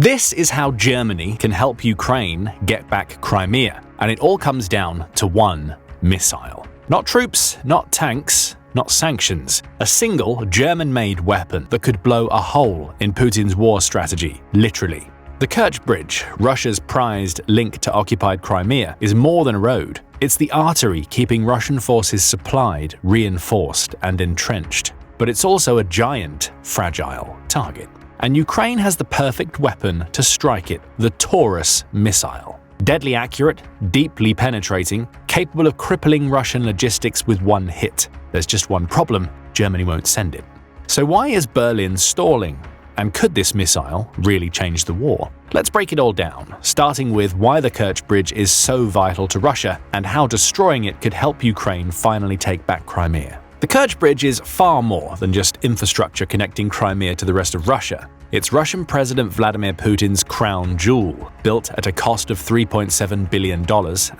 This is how Germany can help Ukraine get back Crimea, and it all comes down to one missile. Not troops, not tanks, not sanctions. A single German-made weapon that could blow a hole in Putin's war strategy, literally. The Kerch Bridge, Russia's prized link to occupied Crimea, is more than a road. It's the artery keeping Russian forces supplied, reinforced, and entrenched. But it's also a giant, fragile target. And Ukraine has the perfect weapon to strike it, the Taurus missile. Deadly accurate, deeply penetrating, capable of crippling Russian logistics with one hit. There's just one problem: Germany won't send it. So why is Berlin stalling? And could this missile really change the war? Let's break it all down, starting with why the Kerch Bridge is so vital to Russia and how destroying it could help Ukraine finally take back Crimea. The Kerch Bridge is far more than just infrastructure connecting Crimea to the rest of Russia. It's Russian President Vladimir Putin's crown jewel, built at a cost of $3.7 billion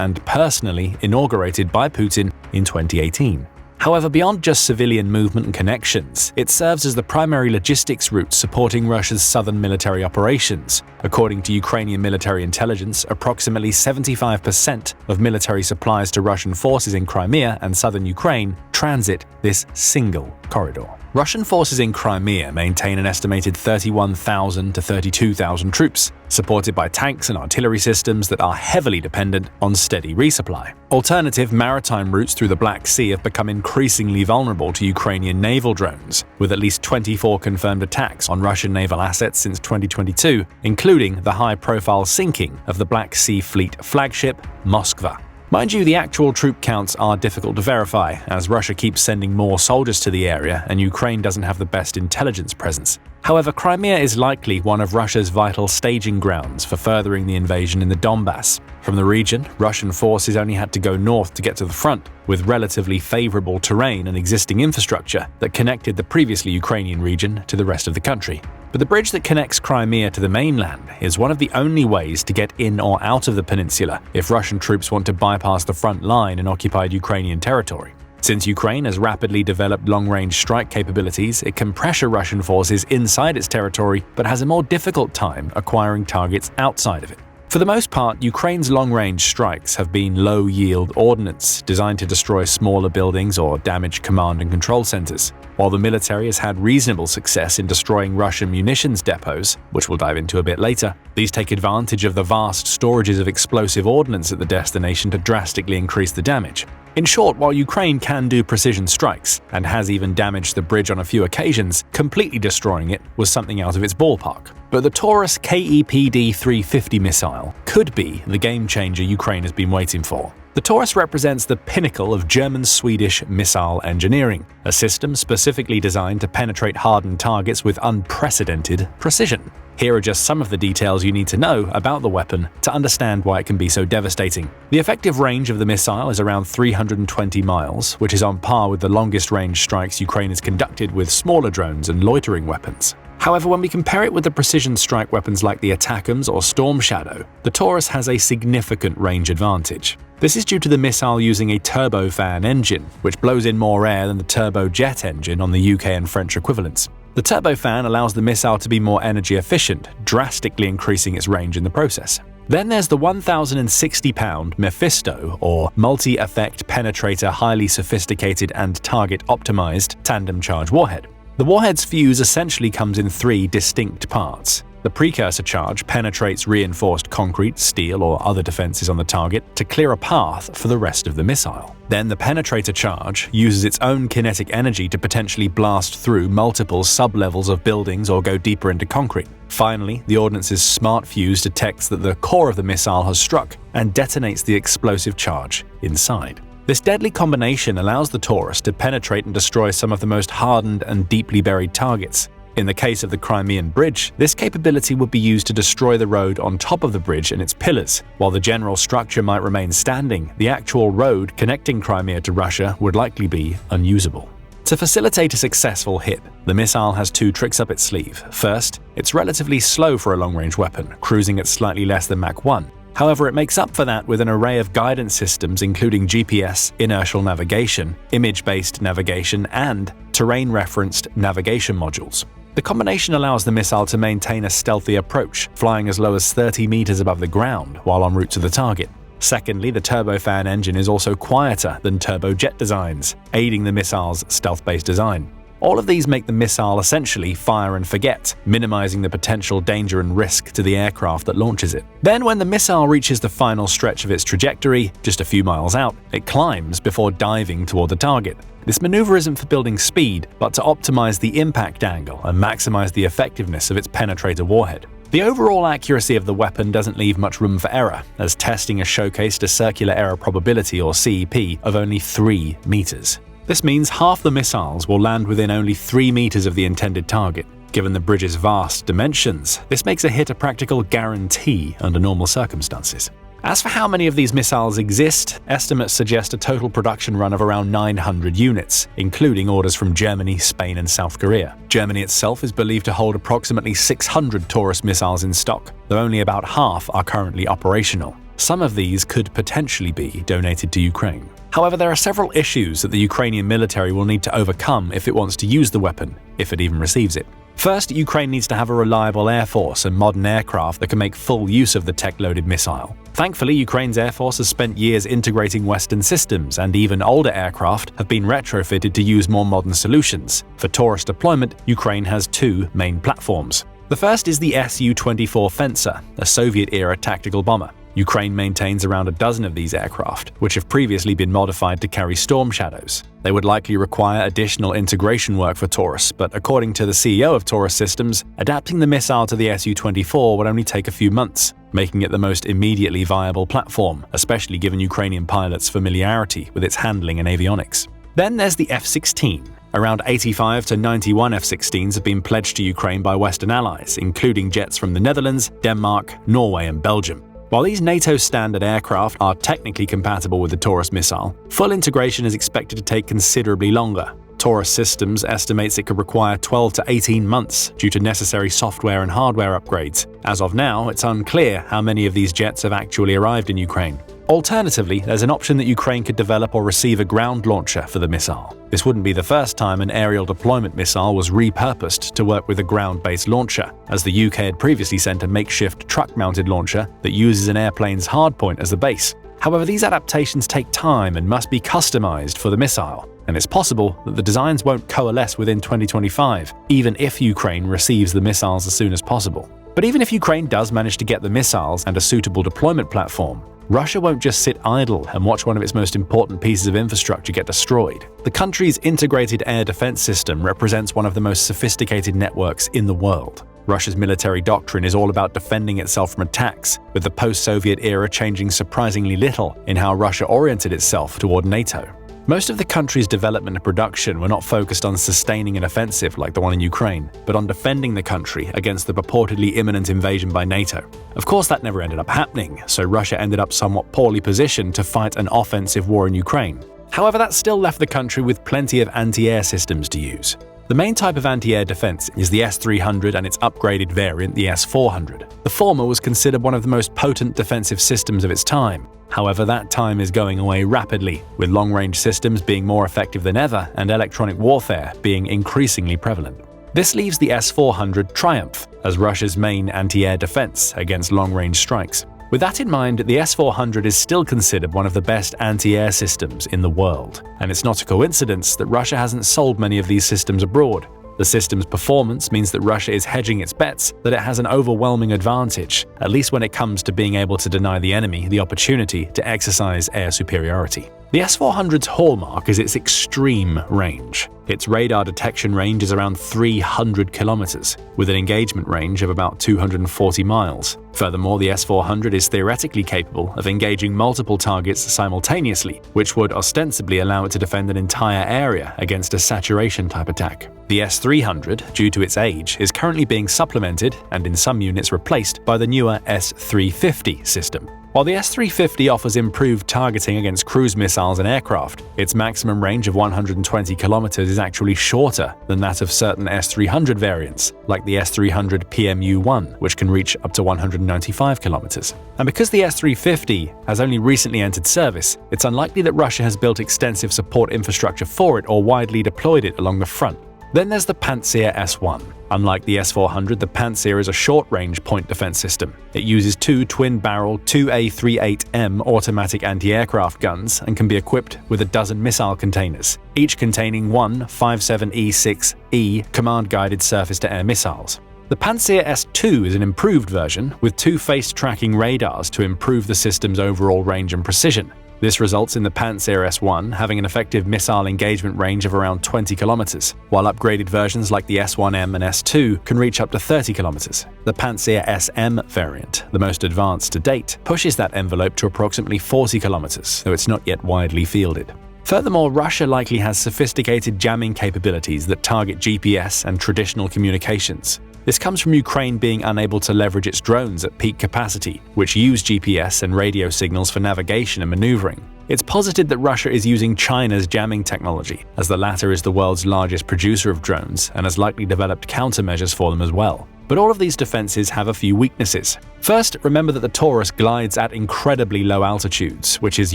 and personally inaugurated by Putin in 2018. However, beyond just civilian movement and connections, it serves as the primary logistics route supporting Russia's southern military operations. According to Ukrainian military intelligence, approximately 75% of military supplies to Russian forces in Crimea and southern Ukraine transit this single corridor. Russian forces in Crimea maintain an estimated 31,000 to 32,000 troops, supported by tanks and artillery systems that are heavily dependent on steady resupply. Alternative maritime routes through the Black Sea have become increasingly vulnerable to Ukrainian naval drones, with at least 24 confirmed attacks on Russian naval assets since 2022, including the high-profile sinking of the Black Sea Fleet flagship Moskva. Mind you, the actual troop counts are difficult to verify, as Russia keeps sending more soldiers to the area and Ukraine doesn't have the best intelligence presence. However, Crimea is likely one of Russia's vital staging grounds for furthering the invasion in the Donbass. From the region, Russian forces only had to go north to get to the front, with relatively favorable terrain and existing infrastructure that connected the previously Ukrainian region to the rest of the country. But the bridge that connects Crimea to the mainland is one of the only ways to get in or out of the peninsula if Russian troops want to bypass the front line in occupied Ukrainian territory. Since Ukraine has rapidly developed long-range strike capabilities, it can pressure Russian forces inside its territory but has a more difficult time acquiring targets outside of it. For the most part, Ukraine's long-range strikes have been low-yield ordnance designed to destroy smaller buildings or damage command and control centers. While the military has had reasonable success in destroying Russian munitions depots, which we'll dive into a bit later, these take advantage of the vast storages of explosive ordnance at the destination to drastically increase the damage. In short, while Ukraine can do precision strikes, and has even damaged the bridge on a few occasions, completely destroying it was something out of its ballpark. But the Taurus KEPD-350 missile could be the game-changer Ukraine has been waiting for. The Taurus represents the pinnacle of German-Swedish missile engineering, a system specifically designed to penetrate hardened targets with unprecedented precision. Here are just some of the details you need to know about the weapon to understand why it can be so devastating. The effective range of the missile is around 320 miles, which is on par with the longest range strikes Ukraine has conducted with smaller drones and loitering weapons. However, when we compare it with the precision strike weapons like the Attackams or Storm Shadow, the Taurus has a significant range advantage. This is due to the missile using a turbofan engine, which blows in more air than the turbojet engine on the UK and French equivalents. The turbofan allows the missile to be more energy efficient, drastically increasing its range in the process. Then there's the 1,060-pound Mephisto, or multi-effect penetrator highly sophisticated and target-optimized tandem charge warhead. The warhead's fuse essentially comes in three distinct parts. The precursor charge penetrates reinforced concrete, steel, or other defenses on the target to clear a path for the rest of the missile. Then the penetrator charge uses its own kinetic energy to potentially blast through multiple sub-levels of buildings or go deeper into concrete. Finally, the ordnance's smart fuse detects that the core of the missile has struck and detonates the explosive charge inside. This deadly combination allows the Taurus to penetrate and destroy some of the most hardened and deeply buried targets. In the case of the Crimean Bridge, this capability would be used to destroy the road on top of the bridge and its pillars. While the general structure might remain standing, the actual road connecting Crimea to Russia would likely be unusable. To facilitate a successful hit, the missile has two tricks up its sleeve. First, it's relatively slow for a long-range weapon, cruising at slightly less than Mach 1. However, it makes up for that with an array of guidance systems including GPS, inertial navigation, image-based navigation, and terrain-referenced navigation modules. The combination allows the missile to maintain a stealthy approach, flying as low as 30 meters above the ground while en route to the target. Secondly, the turbofan engine is also quieter than turbojet designs, aiding the missile's stealth-based design. All of these make the missile essentially fire and forget, minimizing the potential danger and risk to the aircraft that launches it. Then, when the missile reaches the final stretch of its trajectory, just a few miles out, it climbs before diving toward the target. This maneuver isn't for building speed, but to optimize the impact angle and maximize the effectiveness of its penetrator warhead. The overall accuracy of the weapon doesn't leave much room for error, as testing has showcased a circular error probability, or CEP, of only 3 meters. This means half the missiles will land within only 3 meters of the intended target. Given the bridge's vast dimensions, this makes a hit a practical guarantee under normal circumstances. As for how many of these missiles exist, estimates suggest a total production run of around 900 units, including orders from Germany, Spain, and South Korea. Germany itself is believed to hold approximately 600 Taurus missiles in stock, though only about half are currently operational. Some of these could potentially be donated to Ukraine. However, there are several issues that the Ukrainian military will need to overcome if it wants to use the weapon, if it even receives it. First, Ukraine needs to have a reliable air force and modern aircraft that can make full use of the tech-loaded missile. Thankfully, Ukraine's air force has spent years integrating Western systems, and even older aircraft have been retrofitted to use more modern solutions. For Taurus deployment, Ukraine has 2 main platforms. The first is the Su-24 Fencer, a Soviet-era tactical bomber. Ukraine maintains around a dozen of these aircraft, which have previously been modified to carry Storm Shadows. They would likely require additional integration work for Taurus, but according to the CEO of Taurus Systems, adapting the missile to the Su-24 would only take a few months, making it the most immediately viable platform, especially given Ukrainian pilots' familiarity with its handling and avionics. Then there's the F-16. Around 85 to 91 F-16s have been pledged to Ukraine by Western allies, including jets from the Netherlands, Denmark, Norway, and Belgium. While these NATO standard aircraft are technically compatible with the Taurus missile, full integration is expected to take considerably longer. Taurus Systems estimates it could require 12 to 18 months due to necessary software and hardware upgrades. As of now, it's unclear how many of these jets have actually arrived in Ukraine. Alternatively, there's an option that Ukraine could develop or receive a ground launcher for the missile. This wouldn't be the first time an aerial deployment missile was repurposed to work with a ground-based launcher, as the UK had previously sent a makeshift truck-mounted launcher that uses an airplane's hardpoint as the base. However, these adaptations take time and must be customized for the missile, and it's possible that the designs won't coalesce within 2025, even if Ukraine receives the missiles as soon as possible. But even if Ukraine does manage to get the missiles and a suitable deployment platform, Russia won't just sit idle and watch one of its most important pieces of infrastructure get destroyed. The country's integrated air defense system represents one of the most sophisticated networks in the world. Russia's military doctrine is all about defending itself from attacks, with the post-Soviet era changing surprisingly little in how Russia oriented itself toward NATO. Most of the country's development and production were not focused on sustaining an offensive like the one in Ukraine, but on defending the country against the purportedly imminent invasion by NATO. Of course, that never ended up happening, so Russia ended up somewhat poorly positioned to fight an offensive war in Ukraine. However, that still left the country with plenty of anti-air systems to use. The main type of anti-air defense is the S-300 and its upgraded variant, the S-400. The former was considered one of the most potent defensive systems of its time. However, that time is going away rapidly, with long-range systems being more effective than ever and electronic warfare being increasingly prevalent. This leaves the S-400 Triumph as Russia's main anti-air defense against long-range strikes. With that in mind, the S-400 is still considered one of the best anti-air systems in the world, and it's not a coincidence that Russia hasn't sold many of these systems abroad. The system's performance means that Russia is hedging its bets that it has an overwhelming advantage, at least when it comes to being able to deny the enemy the opportunity to exercise air superiority. The S-400's hallmark is its extreme range. Its radar detection range is around 300 kilometers, with an engagement range of about 240 miles. Furthermore, the S-400 is theoretically capable of engaging multiple targets simultaneously, which would ostensibly allow it to defend an entire area against a saturation-type attack. The S-300, due to its age, is currently being supplemented and in some units replaced by the newer S-350 system. While the S-350 offers improved targeting against cruise missiles and aircraft, its maximum range of 120 kilometers is actually shorter than that of certain S-300 variants, like the S-300 PMU-1, which can reach up to 195 kilometers. And because the S-350 has only recently entered service, it's unlikely that Russia has built extensive support infrastructure for it or widely deployed it along the front. Then there's the Pantsir S-1. Unlike the S-400, the Pantsir is a short-range point defense system. It uses two twin-barrel 2A38M automatic anti-aircraft guns and can be equipped with a dozen missile containers, each containing one 57E6E command-guided surface-to-air missiles. The Pantsir S-2 is an improved version with two face-tracking radars to improve the system's overall range and precision. This results in the Pantsir S-1 having an effective missile engagement range of around 20 kilometers, while upgraded versions like the S-1M and S-2 can reach up to 30 kilometers. The Pantsir SM variant, the most advanced to date, pushes that envelope to approximately 40 kilometers, though it's not yet widely fielded. Furthermore, Russia likely has sophisticated jamming capabilities that target GPS and traditional communications. This comes from Ukraine being unable to leverage its drones at peak capacity, which use GPS and radio signals for navigation and maneuvering. It's posited that Russia is using China's jamming technology, as the latter is the world's largest producer of drones and has likely developed countermeasures for them as well. But all of these defenses have a few weaknesses. First, remember that the Taurus glides at incredibly low altitudes, which is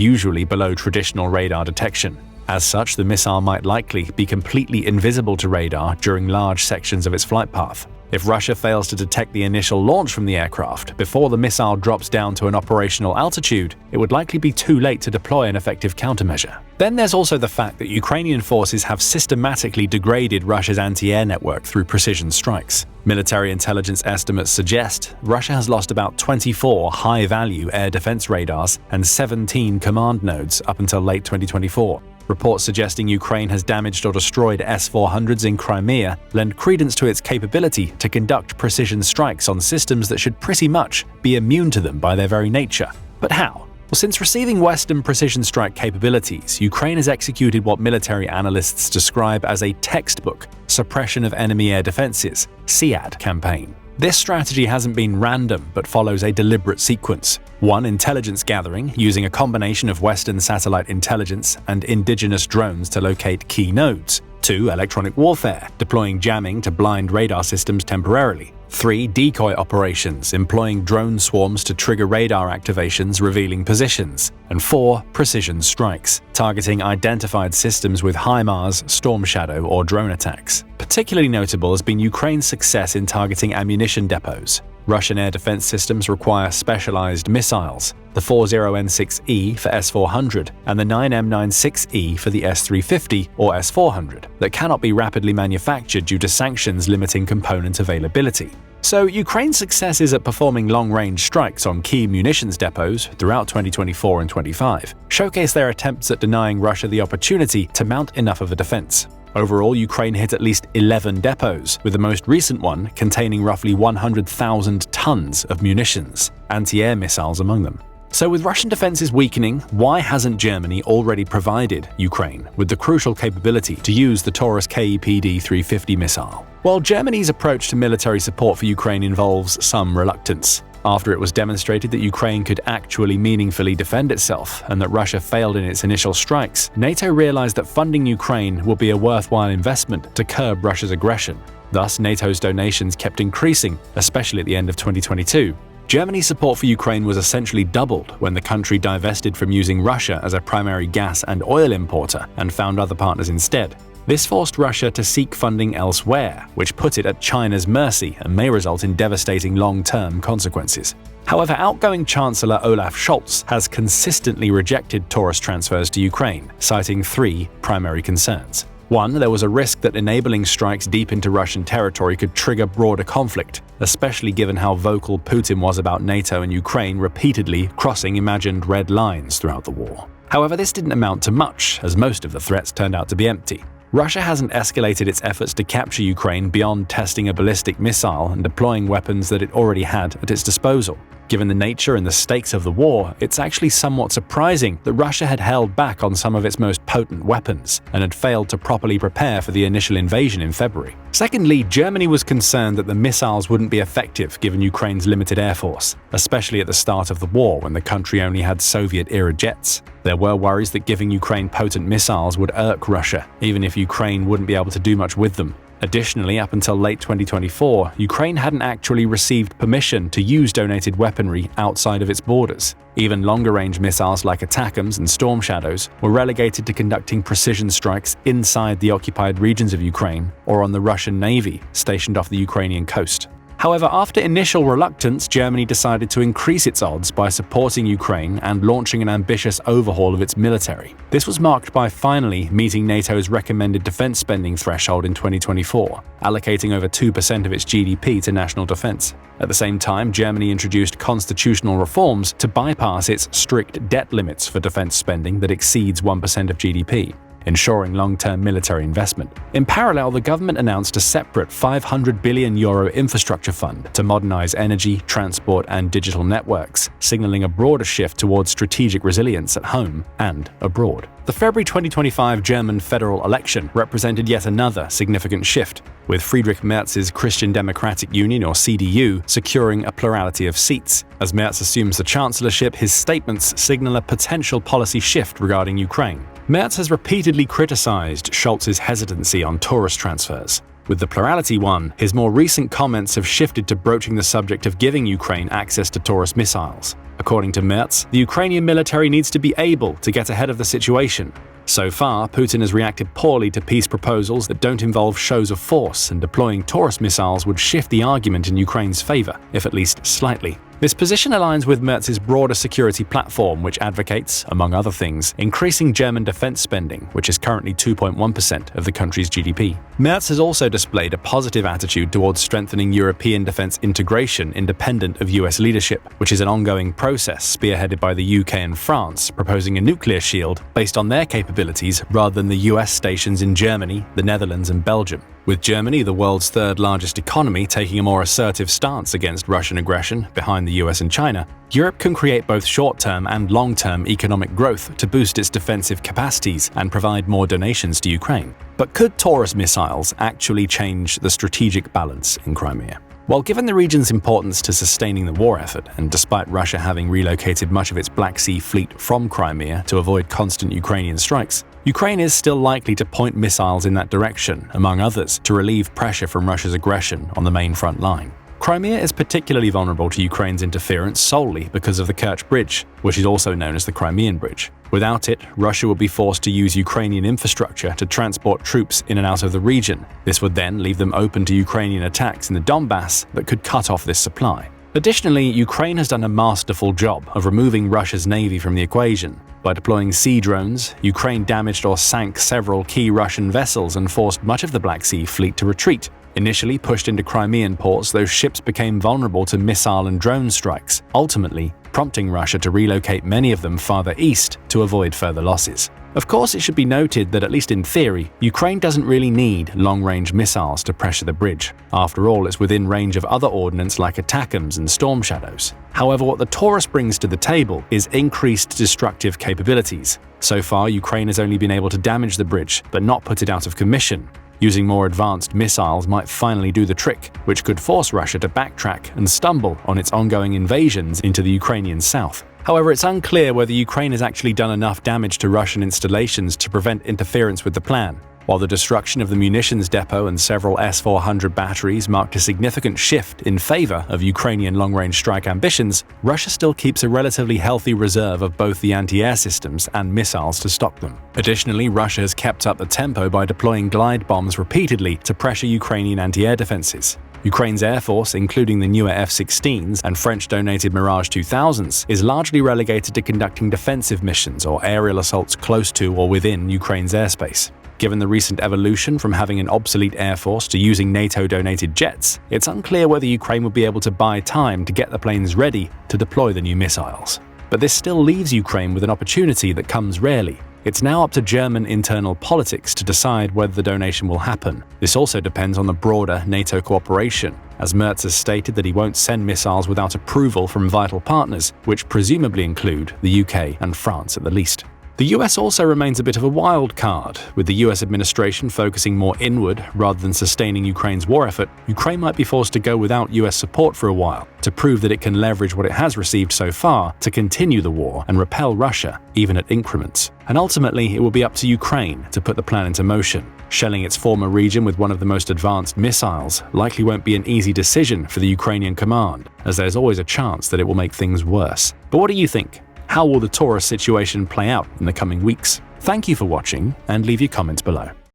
usually below traditional radar detection. As such, the missile might likely be completely invisible to radar during large sections of its flight path. If Russia fails to detect the initial launch from the aircraft before the missile drops down to an operational altitude, it would likely be too late to deploy an effective countermeasure. Then there's also the fact that Ukrainian forces have systematically degraded Russia's anti-air network through precision strikes. Military intelligence estimates suggest Russia has lost about 24 high-value air defense radars and 17 command nodes up until late 2024. Reports suggesting Ukraine has damaged or destroyed S-400s in Crimea lend credence to its capability to conduct precision strikes on systems that should pretty much be immune to them by their very nature. But how? Well, since receiving Western precision strike capabilities, Ukraine has executed what military analysts describe as a textbook suppression of enemy air defenses (SEAD) campaign. This strategy hasn't been random, but follows a deliberate sequence. 1. Intelligence gathering, using a combination of Western satellite intelligence and indigenous drones to locate key nodes. 2. Electronic warfare, deploying jamming to blind radar systems temporarily. 3. Decoy operations, employing drone swarms to trigger radar activations revealing positions. And 4. Precision strikes, targeting identified systems with HIMARS, Storm Shadow, or drone attacks. Particularly notable has been Ukraine's success in targeting ammunition depots. Russian air defense systems require specialized missiles, the 40N6E for S-400 and the 9M96E for the S-350 or S-400, that cannot be rapidly manufactured due to sanctions limiting component availability. So Ukraine's successes at performing long-range strikes on key munitions depots throughout 2024 and 25 showcase their attempts at denying Russia the opportunity to mount enough of a defense. Overall, Ukraine hit at least 11 depots, with the most recent one containing roughly 100,000 tons of munitions, anti-air missiles among them. So with Russian defenses weakening, why hasn't Germany already provided Ukraine with the crucial capability to use the Taurus KEPD-350 missile? Well, Germany's approach to military support for Ukraine involves some reluctance. After it was demonstrated that Ukraine could actually meaningfully defend itself and that Russia failed in its initial strikes, NATO realized that funding Ukraine would be a worthwhile investment to curb Russia's aggression. Thus, NATO's donations kept increasing, especially at the end of 2022. Germany's support for Ukraine was essentially doubled when the country divested from using Russia as a primary gas and oil importer and found other partners instead. This forced Russia to seek funding elsewhere, which put it at China's mercy and may result in devastating long-term consequences. However, outgoing Chancellor Olaf Scholz has consistently rejected Taurus transfers to Ukraine, citing 3 primary concerns. 1. There was a risk that enabling strikes deep into Russian territory could trigger broader conflict, especially given how vocal Putin was about NATO and Ukraine repeatedly crossing imagined red lines throughout the war. However, this didn't amount to much, as most of the threats turned out to be empty. Russia hasn't escalated its efforts to capture Ukraine beyond testing a ballistic missile and deploying weapons that it already had at its disposal. Given the nature and the stakes of the war, it's actually somewhat surprising that Russia had held back on some of its most potent weapons and had failed to properly prepare for the initial invasion in February. Secondly, Germany was concerned that the missiles wouldn't be effective given Ukraine's limited air force, especially at the start of the war when the country only had Soviet-era jets. There were worries that giving Ukraine potent missiles would irk Russia, even if Ukraine wouldn't be able to do much with them. Additionally, up until late 2024, Ukraine hadn't actually received permission to use donated weaponry outside of its borders. Even longer-range missiles like ATACMS and Storm Shadows were relegated to conducting precision strikes inside the occupied regions of Ukraine or on the Russian Navy stationed off the Ukrainian coast. However, after initial reluctance, Germany decided to increase its odds by supporting Ukraine and launching an ambitious overhaul of its military. This was marked by finally meeting NATO's recommended defense spending threshold in 2024, allocating over 2% of its GDP to national defense. At the same time, Germany introduced constitutional reforms to bypass its strict debt limits for defense spending that exceeds 1% of GDP. Ensuring long-term military investment. In parallel, the government announced a separate €500 billion infrastructure fund to modernize energy, transport, and digital networks, signaling a broader shift towards strategic resilience at home and abroad. The February 2025 German federal election represented yet another significant shift, with Friedrich Merz's Christian Democratic Union, or CDU, securing a plurality of seats. As Merz assumes the chancellorship, his statements signal a potential policy shift regarding Ukraine. Merz has repeatedly criticized Scholz's hesitancy on Taurus transfers. With the plurality won, his more recent comments have shifted to broaching the subject of giving Ukraine access to Taurus missiles. According to Merz, the Ukrainian military needs to be able to get ahead of the situation. So far, Putin has reacted poorly to peace proposals that don't involve shows of force, and deploying Taurus missiles would shift the argument in Ukraine's favor, if at least slightly. This position aligns with Merz's broader security platform, which advocates, among other things, increasing German defense spending, which is currently 2.1% of the country's GDP. Merz has also displayed a positive attitude towards strengthening European defense integration independent of US leadership, which is an ongoing process spearheaded by the UK and France, proposing a nuclear shield based on their capabilities rather than the US stations in Germany, the Netherlands, and Belgium. With Germany, the world's third largest economy, taking a more assertive stance against Russian aggression behind the US and China, Europe can create both short-term and long-term economic growth to boost its defensive capacities and provide more donations to Ukraine. But could Taurus missiles actually change the strategic balance in Crimea? Well, given the region's importance to sustaining the war effort, and despite Russia having relocated much of its Black Sea fleet from Crimea to avoid constant Ukrainian strikes, Ukraine is still likely to point missiles in that direction, among others, to relieve pressure from Russia's aggression on the main front line. Crimea is particularly vulnerable to Ukraine's interference solely because of the Kerch Bridge, which is also known as the Crimean Bridge. Without it, Russia would be forced to use Ukrainian infrastructure to transport troops in and out of the region. This would then leave them open to Ukrainian attacks in the Donbass that could cut off this supply. Additionally, Ukraine has done a masterful job of removing Russia's navy from the equation. By deploying sea drones, Ukraine damaged or sank several key Russian vessels and forced much of the Black Sea fleet to retreat. Initially pushed into Crimean ports, those ships became vulnerable to missile and drone strikes, ultimately prompting Russia to relocate many of them farther east to avoid further losses. Of course, it should be noted that at least in theory, Ukraine doesn't really need long-range missiles to pressure the bridge. After all, it's within range of other ordnance like ATACMS and Storm Shadows. However, what the Taurus brings to the table is increased destructive capabilities. So far, Ukraine has only been able to damage the bridge, but not put it out of commission. Using more advanced missiles might finally do the trick, which could force Russia to backtrack and stumble on its ongoing invasions into the Ukrainian south. However, it's unclear whether Ukraine has actually done enough damage to Russian installations to prevent interference with the plan. While the destruction of the munitions depot and several S-400 batteries marked a significant shift in favor of Ukrainian long-range strike ambitions, Russia still keeps a relatively healthy reserve of both the anti-air systems and missiles to stop them. Additionally, Russia has kept up the tempo by deploying glide bombs repeatedly to pressure Ukrainian anti-air defenses. Ukraine's air force, including the newer F-16s and French-donated Mirage 2000s, is largely relegated to conducting defensive missions or aerial assaults close to or within Ukraine's airspace. Given the recent evolution from having an obsolete air force to using NATO-donated jets, it's unclear whether Ukraine would be able to buy time to get the planes ready to deploy the new missiles. But this still leaves Ukraine with an opportunity that comes rarely. It's now up to German internal politics to decide whether the donation will happen. This also depends on the broader NATO cooperation, as Merz has stated that he won't send missiles without approval from vital partners, which presumably include the UK and France at the least. The US also remains a bit of a wild card. With the US administration focusing more inward rather than sustaining Ukraine's war effort, Ukraine might be forced to go without US support for a while to prove that it can leverage what it has received so far to continue the war and repel Russia, even at increments. And ultimately, it will be up to Ukraine to put the plan into motion. Shelling its former region with one of the most advanced missiles likely won't be an easy decision for the Ukrainian command, as there's always a chance that it will make things worse. But what do you think? How will the Taurus situation play out in the coming weeks? Thank you for watching, and leave your comments below.